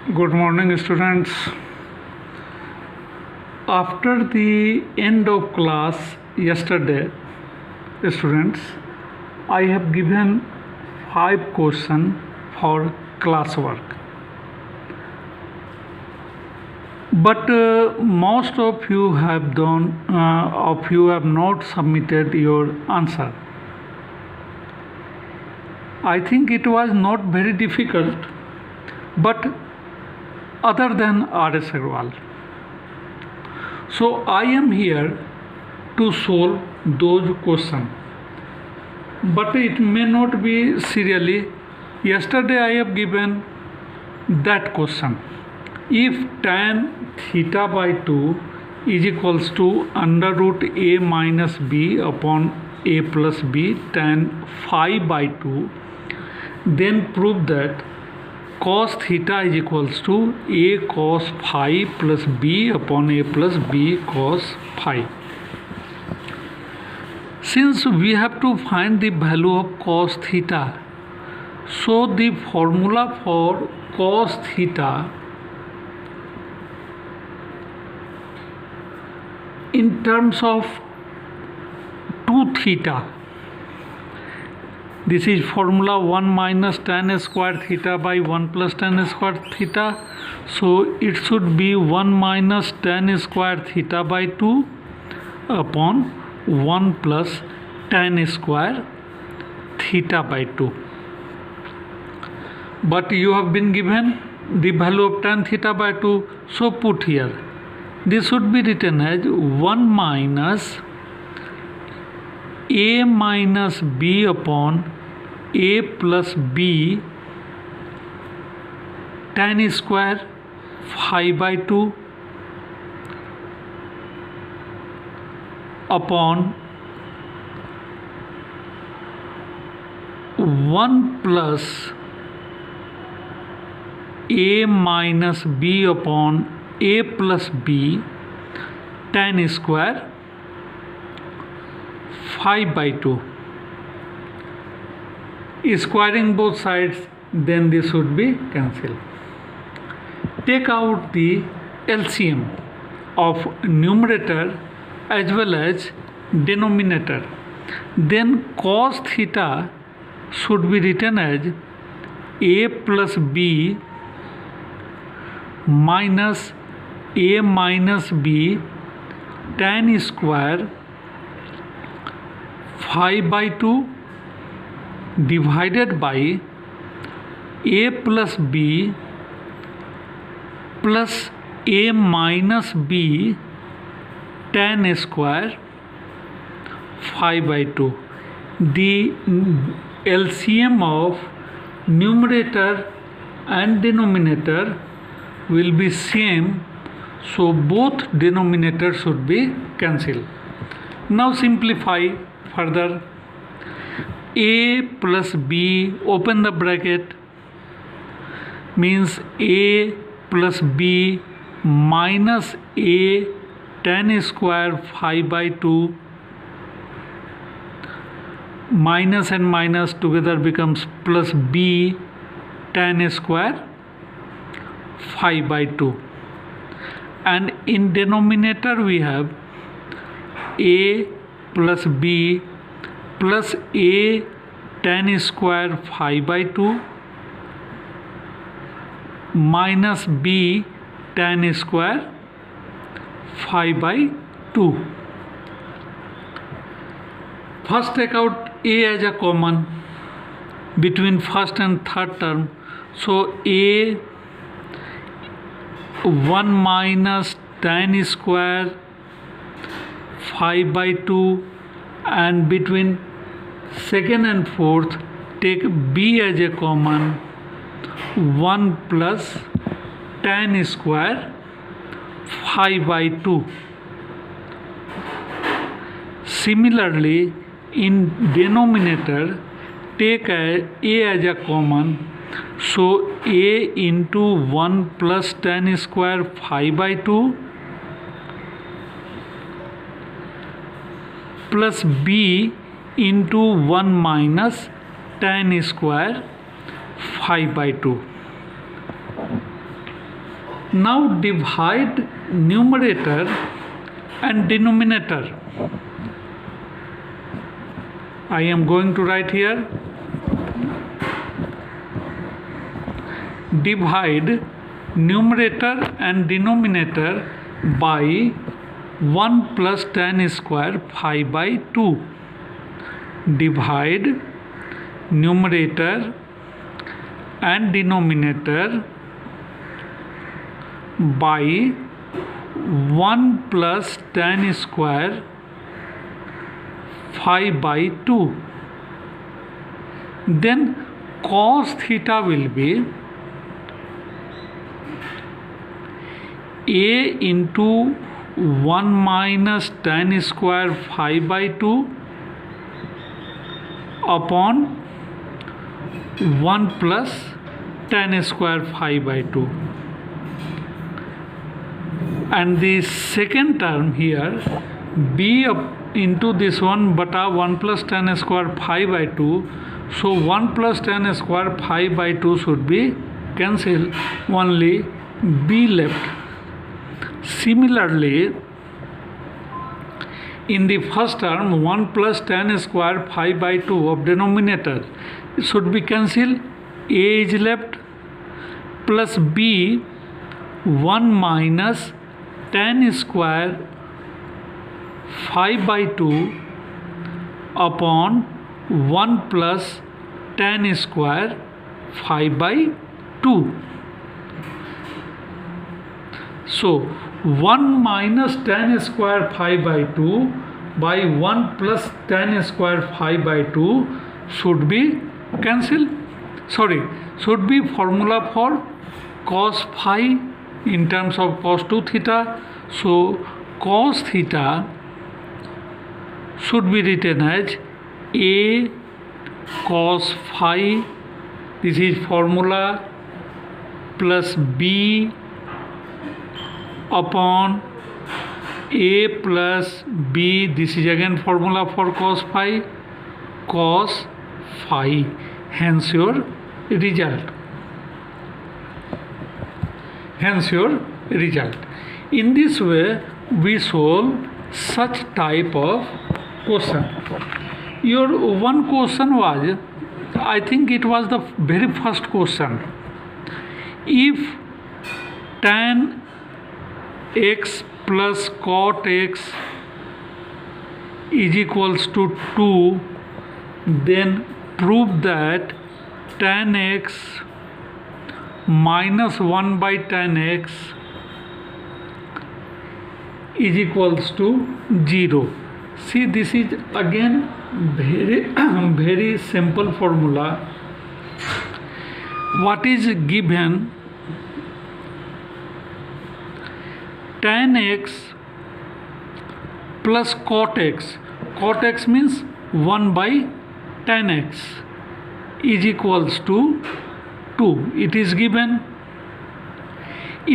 Good morning, students. After the end of class yesterday, students, I have given 5 questions for classwork. But most of you have not submitted your answer. I think it was not very difficult, but other than R.S. Agarwal. So I am here to solve those questions. But it may not be serially. Yesterday I have given that question. If tan theta by 2 is equals to under root a minus b upon a plus b tan phi by 2, then prove that cos theta is equals to a cos phi plus b upon a plus b cos phi. Since we have to find the value of cos theta, so the formula for cos theta in terms of 2 theta, this is formula 1 minus tan square theta by 1 plus tan square theta. So it should be 1 minus tan square theta by 2 upon 1 plus tan square theta by 2. But you have been given the value of tan theta by 2. So put here. This should be written as 1 minus a minus b upon a plus b tan square phi by 2 upon 1 plus a minus b upon a plus b tan square phi by 2. Squaring both sides, then this should be cancelled. Take out the LCM of numerator as well as denominator. Then cos theta should be written as a plus b minus a minus b tan square phi by 2 divided by a plus b plus a minus b tan square phi by 2. The LCM of numerator and denominator will be same, so both denominators should be cancelled. Now simplify further. A plus b, open the bracket, means a plus b minus a tan square phi by 2, minus and minus together becomes plus b tan square phi by 2, and in denominator we have a plus b plus a tan square phi by 2 minus b tan square phi by 2. First take out a as a common between first and third term. So a 1 minus tan square phi by 2, and between second and fourth take b as a common, 1 plus tan square phi by 2. Similarly, in denominator take a as a common, so a into 1 plus tan square phi by 2 plus b into 1 minus tan square phi by 2. Now divide numerator and denominator. I am going to write here. Divide numerator and denominator by 1 plus tan square phi by 2. Divide numerator and denominator by 1 plus tan square phi by 2. Then cos theta will be a into 1 minus tan square phi by 2 upon 1 plus tan square phi by 2. And the second term here, b into this one bata 1 plus tan square phi by 2. So 1 plus tan square phi by 2 should be cancelled, only b left. Similarly, in the first term 1 plus tan square phi by 2 of denominator should be cancelled, a is left, plus b 1 minus tan square phi by 2 upon 1 plus tan square phi by 2. So 1 minus tan square phi by 2 by 1 plus tan square phi by 2 should be cancelled. Should be formula for cos phi in terms of cos 2 theta. So cos theta should be written as a cos phi, this is formula, plus b upon a plus b, this is again formula for cos phi, hence your result. In this way we solve such type of question. Your one question was, I think it was the very first question, if tan x plus cot x is equals to 2, then prove that tan x minus 1 by tan x is equals to 0. See, this is again very simple formula. What is given? Tan x plus cot x. Cot x means 1 by tan x is equals to 2. It is given.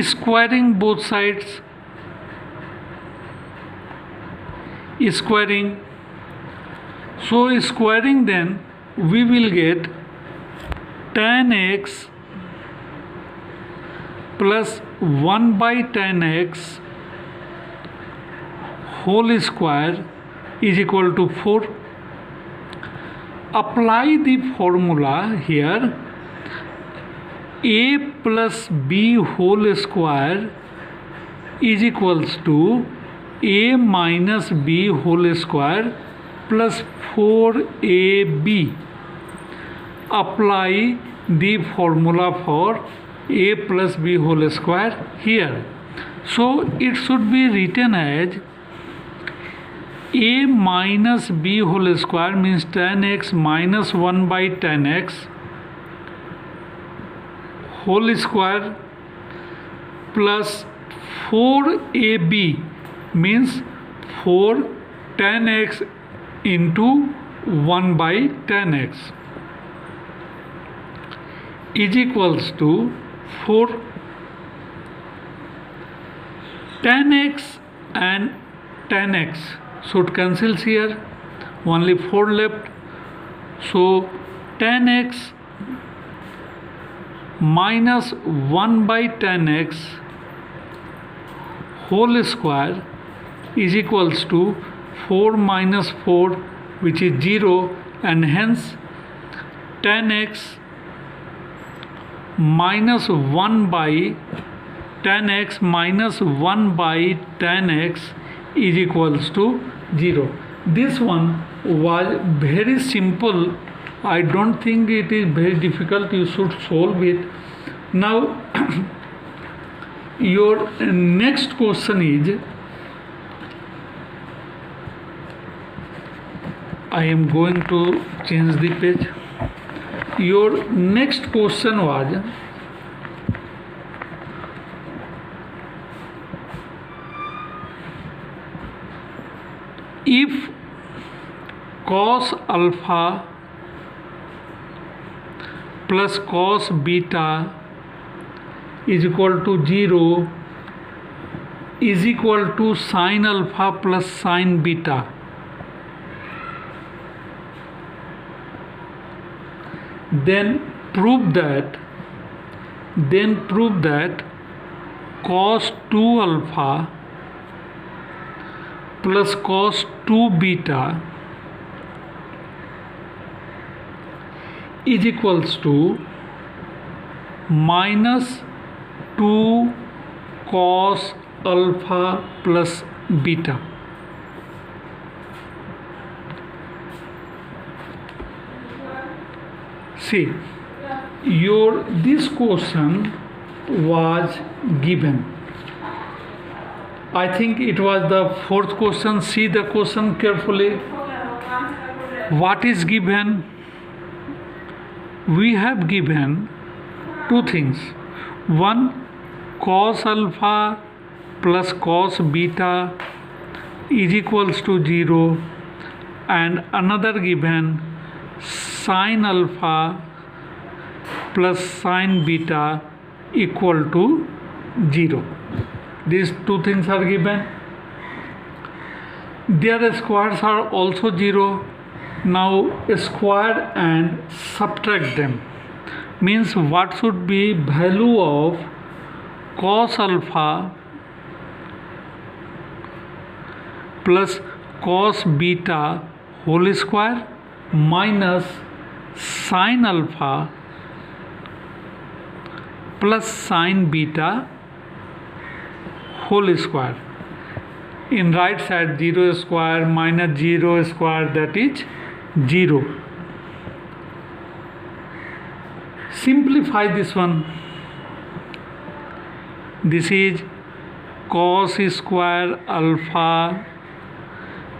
Squaring both sides. Squaring. So squaring, then we will get tan x plus 1 by tan x whole square is equal to 4. Apply the formula here. A plus b whole square is equals to a minus b whole square plus 4ab. Apply the formula for a plus b whole square here. So it should be written as a minus b whole square means tan x minus 1 by tan x whole square plus 4ab means 4 tan x into 1 by tan x is equals to 4. Tan x and tan x should cancel here, only 4 left. So tan x minus 1 by tan x whole square is equals to 4 minus 4, which is 0, and hence tan x minus 1 by tan x minus 1 by tan x is equals to 0. This one was very simple. I don't think it is very difficult. You should solve it. Now your next question is, I am going to change the page. Your next question was, if cos alpha plus cos beta is equal to 0 is equal to sin alpha plus sin beta, then prove that cos 2 alpha plus cos 2 beta is equals to minus 2 cos alpha plus beta. See, this question was given. I think it was the fourth question. See the question carefully. What is given? We have given two things. One, cos alpha plus cos beta is equals to 0, and another given sin alpha plus sin beta equal to 0. These two things are given. Their squares are also 0. Now square and subtract them. Means what should be value of cos alpha plus cos beta whole square minus sin alpha plus sin beta whole square. In right side 0 square minus 0 square, that is 0. Simplify this one. This is cos square alpha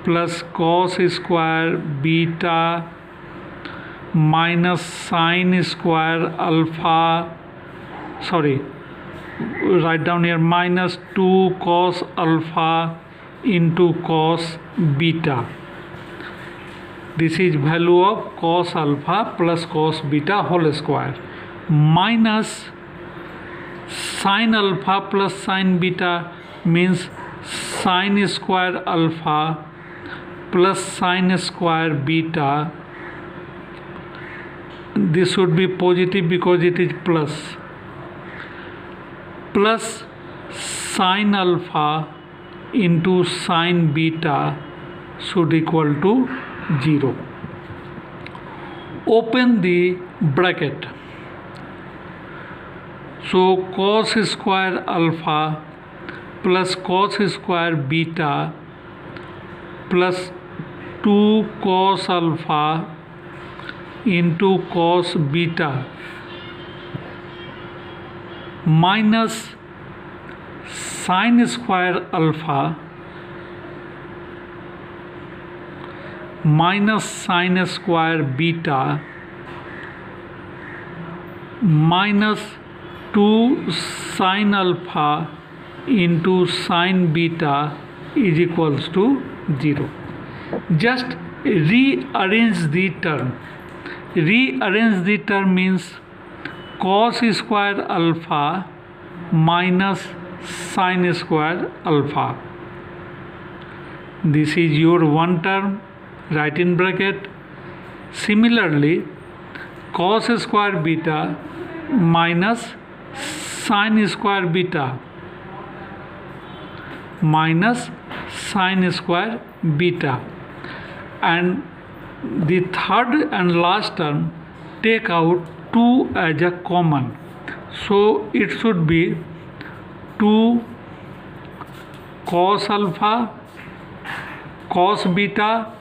plus cos square beta minus sin square alpha, write down here, minus 2 cos alpha into cos beta. This is value of cos alpha plus cos beta whole square minus sin alpha plus sin beta, means sin square alpha plus sin square beta. This should be positive because it is plus sin alpha into sin beta should equal to 0. Open the bracket. So cos square alpha plus cos square beta plus 2 cos alpha into cos beta minus sin square alpha minus sin square beta minus 2 sin alpha into sin beta is equals to 0. Just rearrange the term. Rearrange the term means cos square alpha minus sin square alpha. This is your one term, write in bracket. Similarly, cos square beta minus sin square beta minus sine square beta, and the third and last term take out 2 as a common, so it should be 2 cos alpha cos beta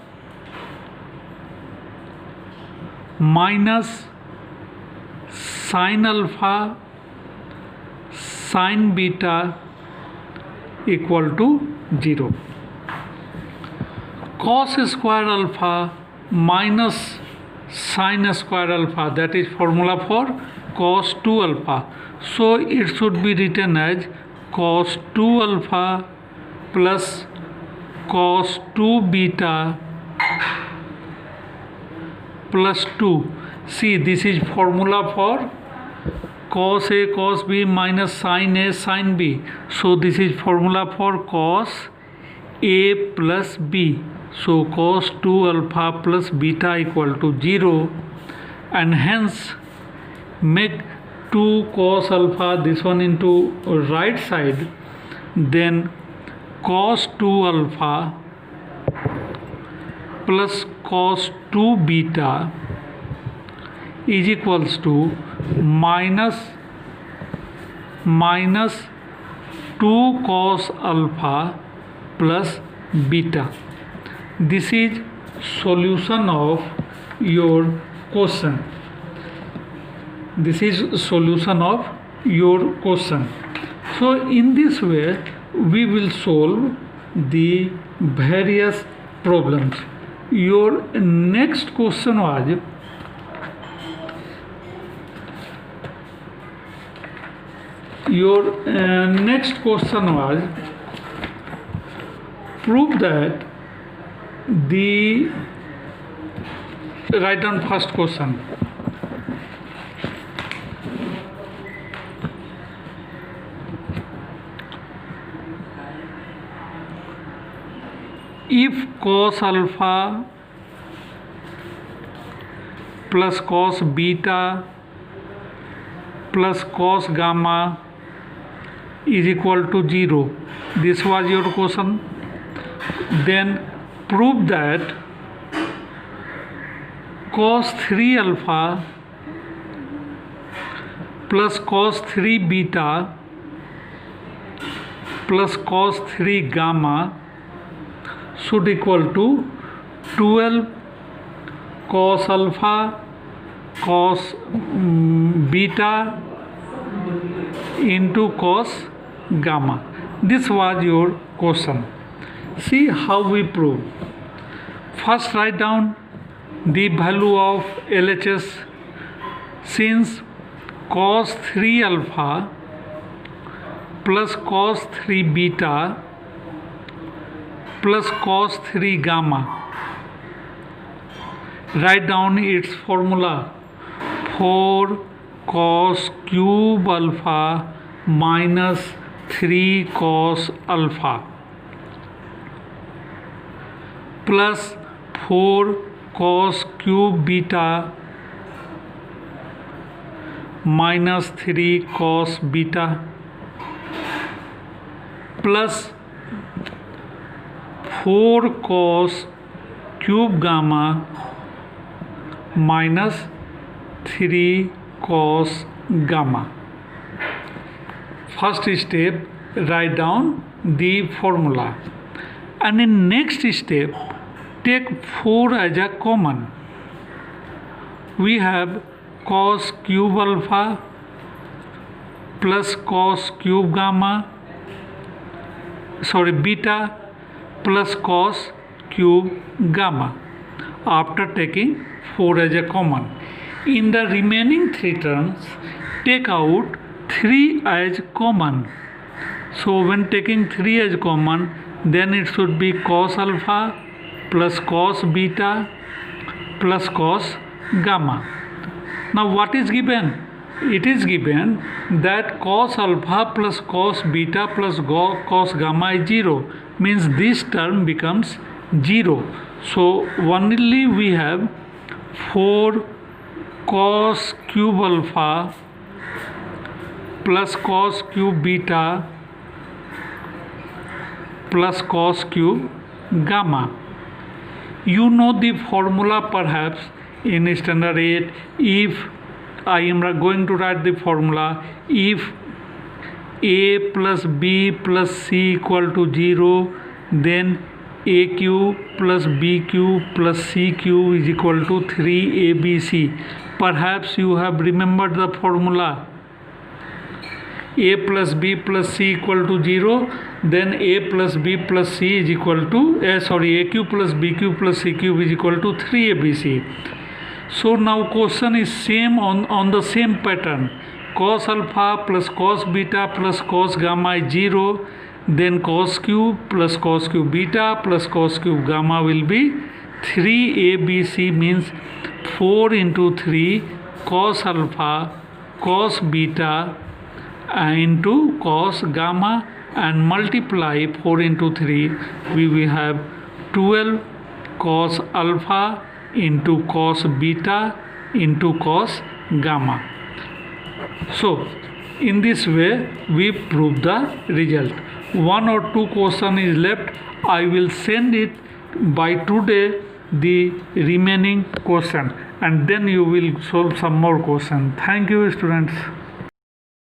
minus sin alpha sin beta equal to 0. Cos square alpha minus sin square alpha, that is formula for cos 2 alpha, so it should be written as cos 2 alpha plus cos 2 beta plus 2. See, this is formula for cos A cos B minus sin A sin B, so this is formula for cos A plus B, so cos 2 alpha plus beta equal to 0, and hence make 2 cos alpha, this one into right side, then cos 2 alpha plus cos 2 beta is equals to minus 2 cos alpha plus beta. This is solution of your question. This is solution of your question. So in this way we will solve the various problems. Your next question was prove that the, write down first question. If cos alpha plus cos beta plus cos gamma is equal to 0, this was your question, then prove that cos 3 alpha plus cos 3 beta plus cos 3 gamma should equal to 12 cos alpha cos beta into cos gamma. This was your question. See how we prove. First write down the value of LHS. Since cos 3 alpha plus cos 3 beta plus cos 3 gamma, write down its formula: 4 cos cube alpha minus 3 cos alpha plus 4 cos cube beta minus 3 cos beta plus 4 cos cube gamma minus 3 cos gamma. First step, write down the formula, and in next step take 4 as a common. We have cos cube alpha plus cos cube gamma, beta plus cos cube gamma after taking 4 as a common. In the remaining 3 terms, take out 3 as common. So when taking 3 as common, then it should be cos alpha plus cos beta plus cos gamma. Now what is given? It is given that cos alpha plus cos beta plus cos gamma is 0, means this term becomes 0. So only we have 4 cos cube alpha plus cos cube beta plus cos cube gamma. You know the formula perhaps in standard 8. If I am going to write the formula, if a plus b plus c equal to 0, then a cube plus b cube plus c cube is equal to 3abc. Perhaps you have remembered the formula. A plus b plus c equal to 0, then a plus b plus c is equal to a cube plus b cube plus c cube is equal to 3abc. So now question is same on the same pattern. Cos alpha plus cos beta plus cos gamma is 0, then cos cube plus cos cube beta plus cos cube gamma will be 3abc, means 4 into 3 cos alpha cos beta into cos gamma, and multiply 4 into 3, we will have 12 cos alpha into cos beta into cos gamma. So in this way we prove the result. 1 or 2 question is left. I will send it by today, the remaining question, and then you will solve some more question. Thank you, students.